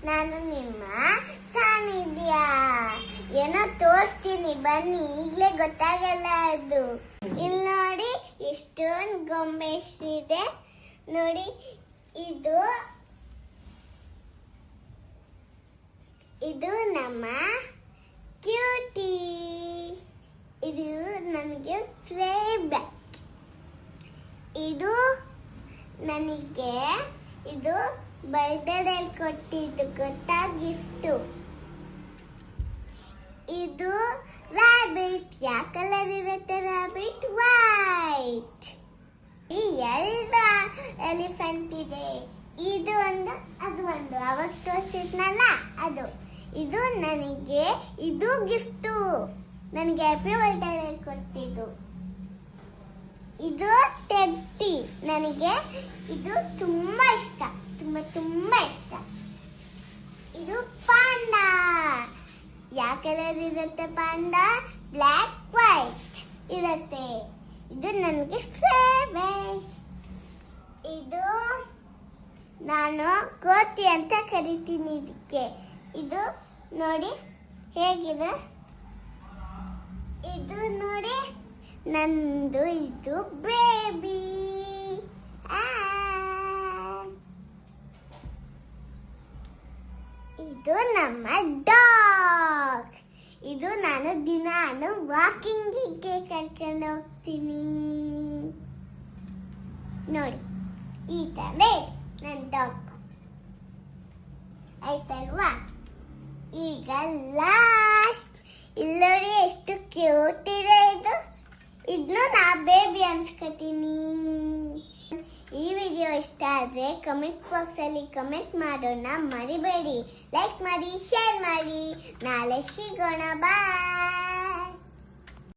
ನಾನು ನಿಮ್ಮ ಸಾನಿಧ್ಯ. ಏನೋ ತೋರಿಸ್ತೀನಿ ಬನ್ನಿ, ಈಗಲೇ ಗೊತ್ತಾಗಲ್ಲ ಅದು. ಇಲ್ಲಿ ನೋಡಿ ಎಷ್ಟೊಂದು ಗೊಂಬೆ ಇದೆ ನೋಡಿ. ಇದು ನಮ್ಮ ಕ್ಯೂಟಿ. ಇದು ನನಗೆ ಫೇವ್ರೆಟ್. ಇದು ನನಗೆ ಬರ್ತ್ಡೇ ಕೊಟ್ಟಿದ್ದು ಗೊತ್ತಾ ಗಿಫ್ಟು. ಇದು ರಾಬಿಟ್. ಯಾವ ಕಲರ್ ಇರುತ್ತೆ ರಾಬಿಟ್? ವೈಟ್. ಈ ಎರಡು ಎಲಿಫೆಂಟ್ ಇದೆ. ಇದು ಒಂದು ಅದು ಒಂದು ಅವಾಗ ತೋರಿಸಿದ್ನಲ್ಲ ಅದು. ಇದು ಗಿಫ್ಟು ನನಗೆ ಹ್ಯಾಪಿ ಬರ್ತ್ಡೇ ಕೊಟ್ಟಿದ್ದು. ಇದು ಟೆಡ್ಡಿ. ನನಗೆ ಇದು ತುಂಬಾ ಇಷ್ಟ, ತುಂಬಾ ಇಷ್ಟ. ಇದು ಪಾಂಡಾ. ಯಾವ ಕಲರ್ ಇರುತ್ತೆ ಪಾಂಡಾ? ಬ್ಲ್ಯಾಕ್ ವೈಟ್ ಇರುತ್ತೆ. ಇದು ನನಗೆ ಫೇವರೇಟ್. ಇದು ನಾನು ಕೋತಿ ಅಂತ ಕರಿತೀನಿ ಇದಕ್ಕೆ. ಇದು ನೋಡಿ ಹೇಗಿದೆ. ಇದು ನೋಡಿ ನಂದು. ಇದು ಬೇಬಿ. ಇದು ನಮ್ಮ ಡಾಗ್. ಇದು ನಾನು ದಿನಾನು ವಾಕಿಂಗಿಗೆ ಕರ್ಕೊಂಡು ಹೋಗ್ತೀನಿ ನೋಡಿ. ಈ ತರ ನನ್ನ ಡಾಗ್ ಆಯ್ತಲ್ವಾ. ಈಗ ಲಾಸ್ಟ್ ಇಲ್ಲೋಡಿ ಎಷ್ಟು ಕ್ಯೂಟ್ ಇದೆ ಇದು. ಇದನ್ನು ನಾ ಬೇಬಿ ಅನ್ಸ್ಕೊತೀನಿ. ಈ ವಿಡಿಯೋ ಇಷ್ಟ ಆದ್ರೆ ಕಮೆಂಟ್ ಬಾಕ್ಸ್ ಅಲ್ಲಿ ಕಮೆಂಟ್ ಮಾಡೋಣ ಮರಿಬೇಡಿ. ಲೈಕ್ ಮಾಡಿ, ಶೇರ್ ಮಾಡಿ. ನಾಳೆ ಸಿಗೋಣ. ಬಾಯ್.